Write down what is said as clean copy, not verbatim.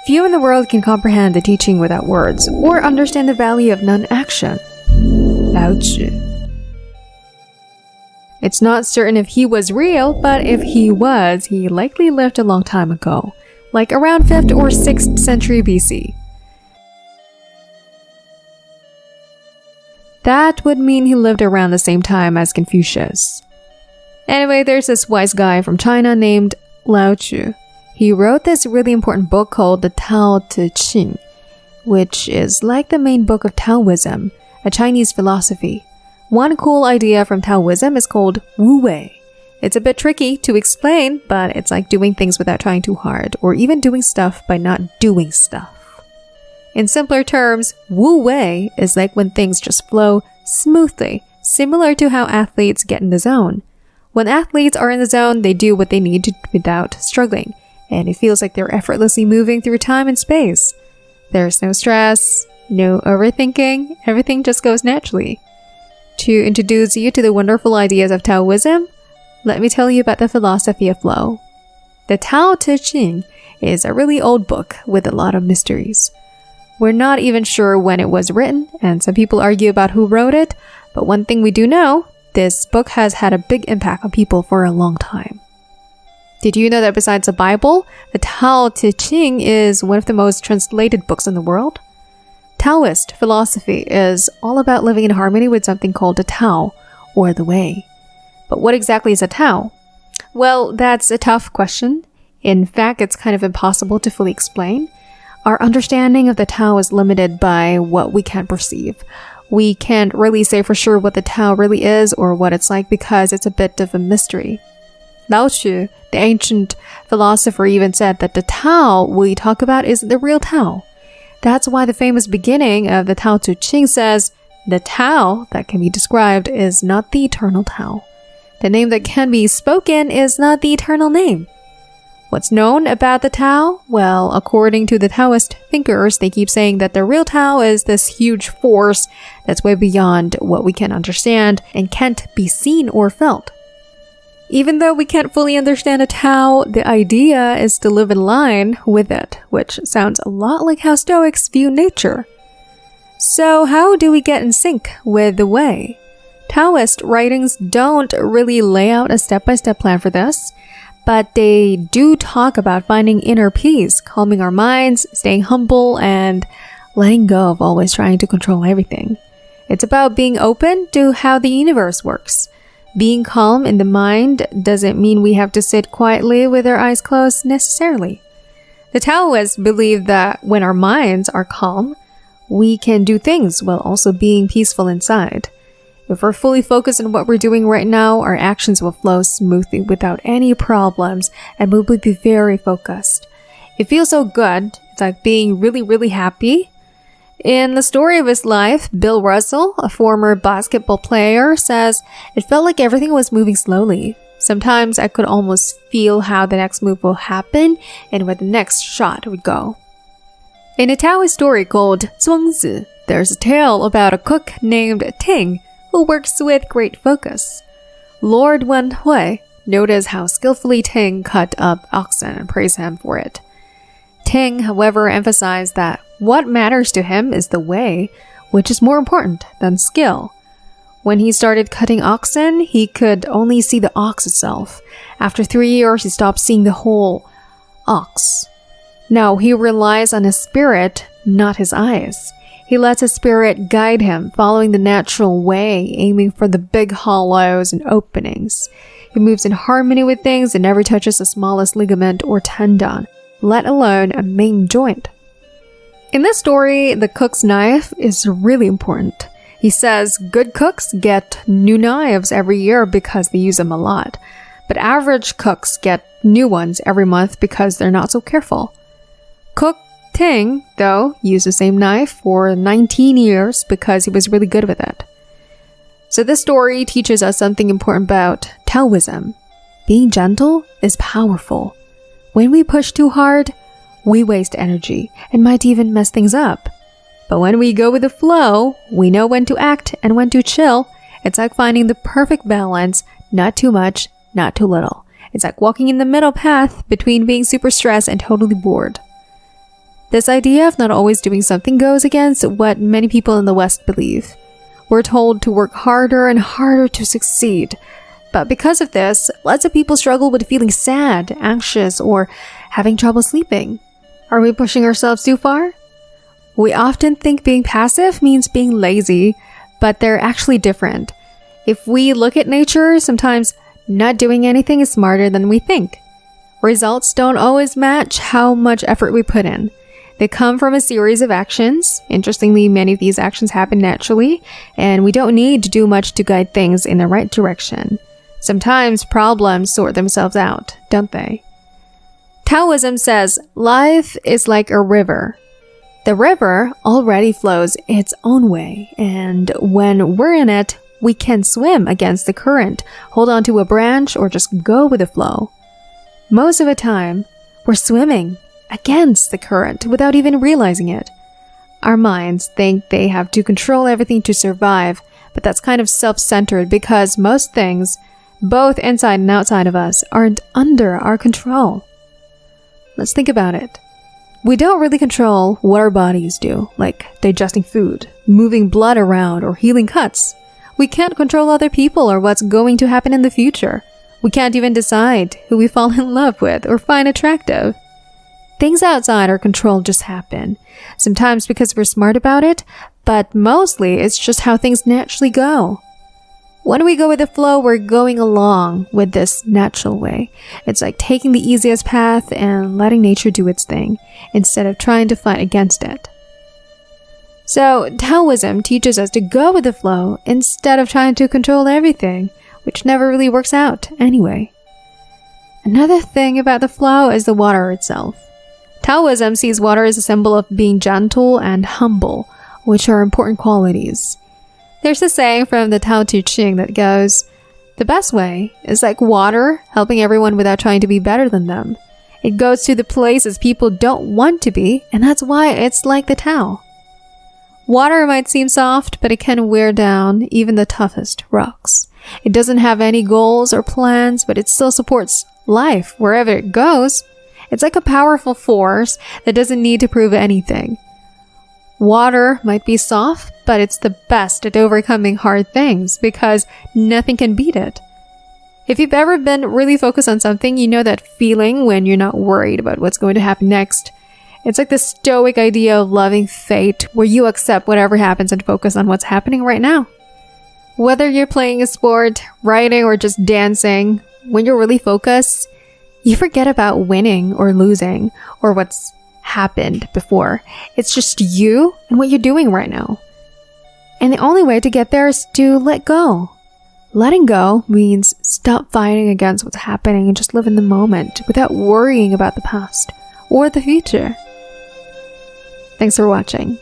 Few in the world can comprehend the teaching without words, or understand the value of non-action. Laozi. It's not certain if he was real, but if he was, he likely lived a long time ago, like around 5th or 6th century BC. That would mean he lived around the same time as Confucius. Anyway, there's this wise guy from China named Laozi. He wrote this really important book called the Tao Te Ching, which is like the main book of Taoism, a Chinese philosophy. One cool idea from Taoism is called Wu Wei. It's a bit tricky to explain, but it's like doing things without trying too hard, or even doing stuff by not doing stuff. In simpler terms, Wu Wei is like when things just flow smoothly, similar to how athletes get in the zone. When athletes are in the zone, they do what they need to without struggling, and it feels like they're effortlessly moving through time and space. There's no stress, no overthinking, everything just goes naturally. To introduce you to the wonderful ideas of Taoism, let me tell you about the philosophy of flow. The Tao Te Ching is a really old book with a lot of mysteries. We're not even sure when it was written, and some people argue about who wrote it, but one thing we do know, this book has had a big impact on people for a long time. Did you know that besides the Bible, the Tao Te Ching is one of the most translated books in the world? Taoist philosophy is all about living in harmony with something called the Tao, or the Way. But what exactly is a Tao? Well, that's a tough question. In fact, it's kind of impossible to fully explain. Our understanding of the Tao is limited by what we can perceive. We can't really say for sure what the Tao really is or what it's like because it's a bit of a mystery. Laozi, the ancient philosopher, even said that the Tao we talk about is the real Tao. That's why the famous beginning of the Tao Te Ching says, the Tao that can be described is not the eternal Tao. The name that can be spoken is not the eternal name. What's known about the Tao? Well, according to the Taoist thinkers, they keep saying that the real Tao is this huge force that's way beyond what we can understand and can't be seen or felt. Even though we can't fully understand a Tao, the idea is to live in line with it, which sounds a lot like how Stoics view nature. So how do we get in sync with the Way? Taoist writings don't really lay out a step-by-step plan for this, but they do talk about finding inner peace, calming our minds, staying humble, and letting go of always trying to control everything. It's about being open to how the universe works. Being calm in the mind doesn't mean we have to sit quietly with our eyes closed necessarily. The Taoists believe that when our minds are calm, we can do things while also being peaceful inside. If we're fully focused on what we're doing right now, our actions will flow smoothly without any problems and we will be very focused. It feels so good. It's like being really, really happy. In the story of his life, Bill Russell, a former basketball player, says, "It felt like everything was moving slowly. Sometimes I could almost feel how the next move will happen and where the next shot would go." In a Taoist story called Zhuangzi, there's a tale about a cook named Ting who works with great focus. Lord Wenhui noticed how skillfully Ting cut up oxen and praised him for it. Ting, however, emphasized that what matters to him is the way, which is more important than skill. When he started cutting oxen, he could only see the ox itself. After 3 years, he stopped seeing the whole ox. Now he relies on his spirit, not his eyes. He lets his spirit guide him, following the natural way, aiming for the big hollows and openings. He moves in harmony with things and never touches the smallest ligament or tendon, let alone a main joint. In this story, the cook's knife is really important. He says good cooks get new knives every year because they use them a lot, but average cooks get new ones every month because they're not so careful. Cook Ting, though, used the same knife for 19 years because he was really good with it. So this story teaches us something important about Taoism. Being gentle is powerful. When we push too hard, we waste energy and might even mess things up. But when we go with the flow, we know when to act and when to chill. It's like finding the perfect balance, not too much, not too little. It's like walking in the middle path between being super stressed and totally bored. This idea of not always doing something goes against what many people in the West believe. We're told to work harder and harder to succeed. But because of this, lots of people struggle with feeling sad, anxious, or having trouble sleeping. Are we pushing ourselves too far? We often think being passive means being lazy, but they're actually different. If we look at nature, sometimes not doing anything is smarter than we think. Results don't always match how much effort we put in. They come from a series of actions. Interestingly, many of these actions happen naturally, and we don't need to do much to guide things in the right direction. Sometimes problems sort themselves out, don't they? Taoism says life is like a river. The river already flows its own way, and when we're in it, we can swim against the current, hold on to a branch, or just go with the flow. Most of the time, we're swimming against the current without even realizing it. Our minds think they have to control everything to survive, but that's kind of self-centered because most things, both inside and outside of us, aren't under our control. Let's think about it. We don't really control what our bodies do, like digesting food, moving blood around, or healing cuts. We can't control other people or what's going to happen in the future. We can't even decide who we fall in love with or find attractive. Things outside our control just happen, sometimes because we're smart about it, but mostly it's just how things naturally go. When we go with the flow, we're going along with this natural way. It's like taking the easiest path and letting nature do its thing, instead of trying to fight against it. So, Taoism teaches us to go with the flow instead of trying to control everything, which never really works out anyway. Another thing about the flow is the water itself. Taoism sees water as a symbol of being gentle and humble, which are important qualities. There's a saying from the Tao Te Ching that goes, "The best way is like water, helping everyone without trying to be better than them. It goes to the places people don't want to be, and that's why it's like the Tao." Water might seem soft, but it can wear down even the toughest rocks. It doesn't have any goals or plans, but it still supports life wherever it goes. It's like a powerful force that doesn't need to prove anything. Water might be soft, but it's the best at overcoming hard things because nothing can beat it. If you've ever been really focused on something, you know that feeling when you're not worried about what's going to happen next. It's like the stoic idea of loving fate, where you accept whatever happens and focus on what's happening right now. Whether you're playing a sport, writing, or just dancing, when you're really focused, you forget about winning or losing or what's happened before. It's just you and what you're doing right now. And the only way to get there is to let go. Letting go means stop fighting against what's happening and just live in the moment without worrying about the past or the future. Thanks for watching.